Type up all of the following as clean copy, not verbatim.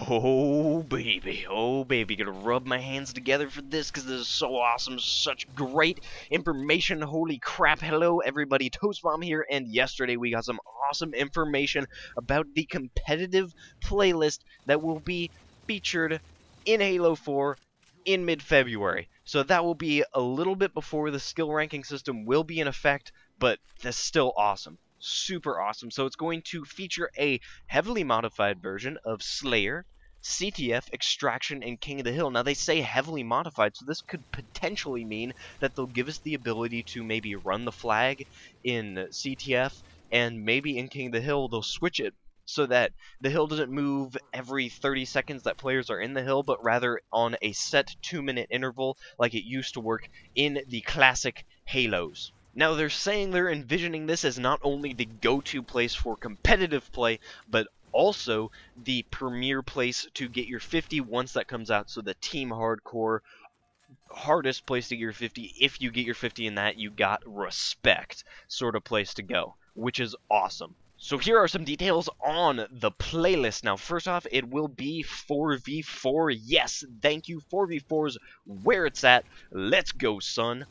Oh baby, gonna rub my hands together for this because this is so awesome, such great information, holy crap. Hello everybody, ToastMom here, and yesterday we got some awesome information about the competitive playlist that will be featured in Halo 4 in mid-February. So that will be a little bit before the skill ranking system will be in effect, but that's still awesome. Super awesome. So it's going to feature a heavily modified version of Slayer, CTF, Extraction, and King of the Hill. Now they say heavily modified, so this could potentially mean that they'll give us the ability to maybe run the flag in CTF, and maybe in King of the Hill they'll switch it so that the hill doesn't move every 30 seconds that players are in the hill, but rather on a set 2-minute interval like it used to work in the classic Halos. Now, they're saying they're envisioning this as not only the go-to place for competitive play, but also the premier place to get your 50 once that comes out. So the team hardcore, hardest place to get your 50. If you get your 50 in that, you got respect sort of place to go, which is awesome. So here are some details on the playlist. Now, first off, it will be 4v4. Yes, thank you. 4v4's where it's at. Let's go, son.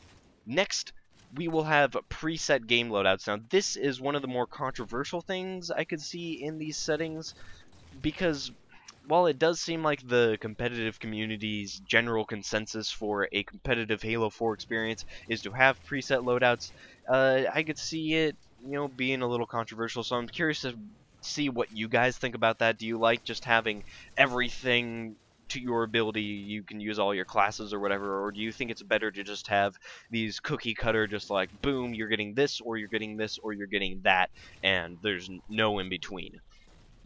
Next, we will have preset game loadouts. Now, this is one of the more controversial things I could see in these settings, because while it does seem like the competitive community's general consensus for a competitive Halo 4 experience is to have preset loadouts, I could see it, being a little controversial. So I'm curious to see what you guys think about that. Do you like just having everything to your ability, you can use all your classes or whatever, or do you think it's better to just have these cookie cutter, just like, boom, you're getting this, or you're getting this, or you're getting that, and there's no in between?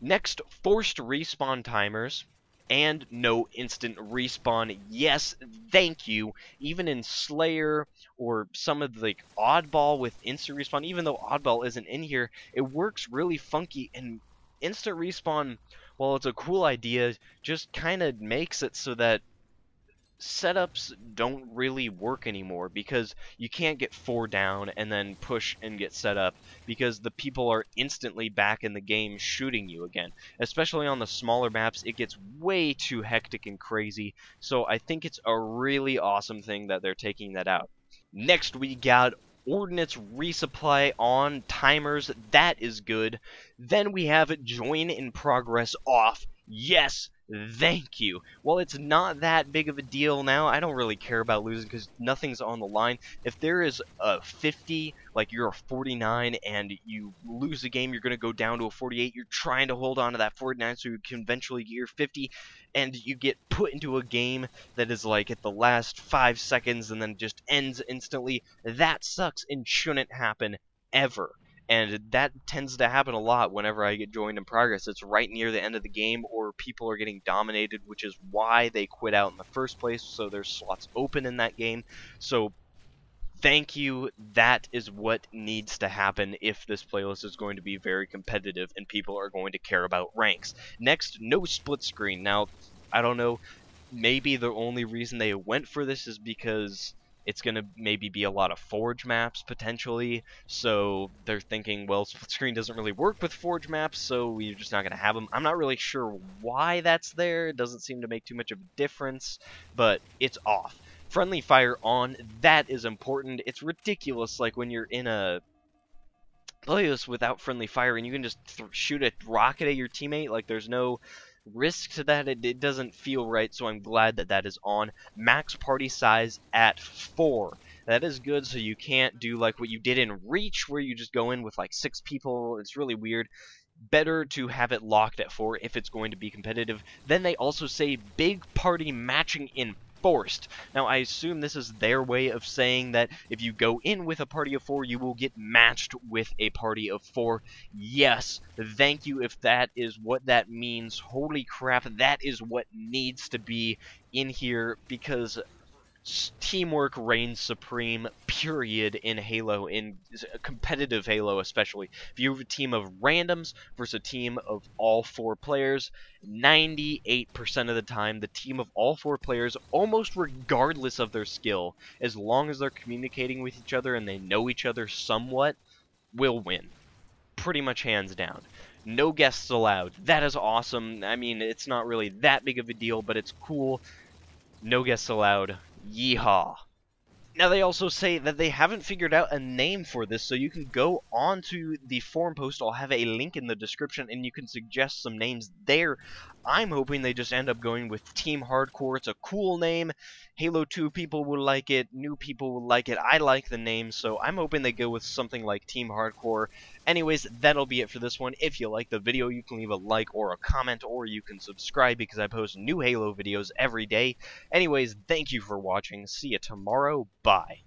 Next, forced respawn timers, and no instant respawn. Yes, thank you. Even in Slayer, or some of the Oddball with instant respawn, even though Oddball isn't in here, it works really funky, and instant respawn, while it's a cool idea, just kind of makes it so that setups don't really work anymore, because you can't get 4 down and then push and get set up, because the people are instantly back in the game shooting you again. Especially on the smaller maps, it gets way too hectic and crazy, so I think it's a really awesome thing that they're taking that out. Next, we got Ordnance resupply on timers. That is good. Then we have join in progress off. Yes, thank you. Well, it's not that big of a deal now. I don't really care about losing because nothing's on the line. If there is a 50, like you're a 49, and you lose the game, you're going to go down to a 48. You're trying to hold on to that 49 so you can eventually get your 50, and you get put into a game that is like at the last 5 seconds and then just ends instantly. That sucks and shouldn't happen ever. And that tends to happen a lot whenever I get joined in progress. It's right near the end of the game, or people are getting dominated, which is why they quit out in the first place, so there's slots open in that game. So thank you. That is what needs to happen if this playlist is going to be very competitive and people are going to care about ranks. Next, no split screen. Now, I don't know, maybe the only reason they went for this is because it's going to maybe be a lot of Forge maps, potentially, so they're thinking, well, split screen doesn't really work with Forge maps, so we're just not going to have them. I'm not really sure why that's there. It doesn't seem to make too much of a difference, but it's off. Friendly fire on, that is important. It's ridiculous, like, when you're in a playlist without friendly fire, and you can just shoot a rocket at your teammate, like, there's no risk to that. It doesn't feel right, so I'm glad that that is on. Max party size at 4. That is good, so you can't do like what you did in Reach, where you just go in with like 6 people. It's really weird. Better to have it locked at 4 if it's going to be competitive. Then they also say big party matching enforced. Now, I assume this is their way of saying that if you go in with a party of 4, you will get matched with a party of 4. Yes, thank you if that is what that means. Holy crap, that is what needs to be in here, because teamwork reigns supreme, period, in Halo, in competitive Halo especially. If you have a team of randoms versus a team of all 4 players, 98% of the time, the team of all 4 players, almost regardless of their skill, as long as they're communicating with each other and they know each other somewhat, will win. Pretty much hands down. No guests allowed. That is awesome. I mean, it's not really that big of a deal, but it's cool. No guests allowed. Yeehaw. Now, they also say that they haven't figured out a name for this, so you can go onto the forum post. I'll have a link in the description, and you can suggest some names there. I'm hoping they just end up going with Team Hardcore. It's a cool name. Halo 2 people will like it. New people will like it. I like the name, so I'm hoping they go with something like Team Hardcore. Anyways, that'll be it for this one. If you like the video, you can leave a like or a comment, or you can subscribe because I post new Halo videos every day. Anyways, thank you for watching. See you tomorrow. Bye.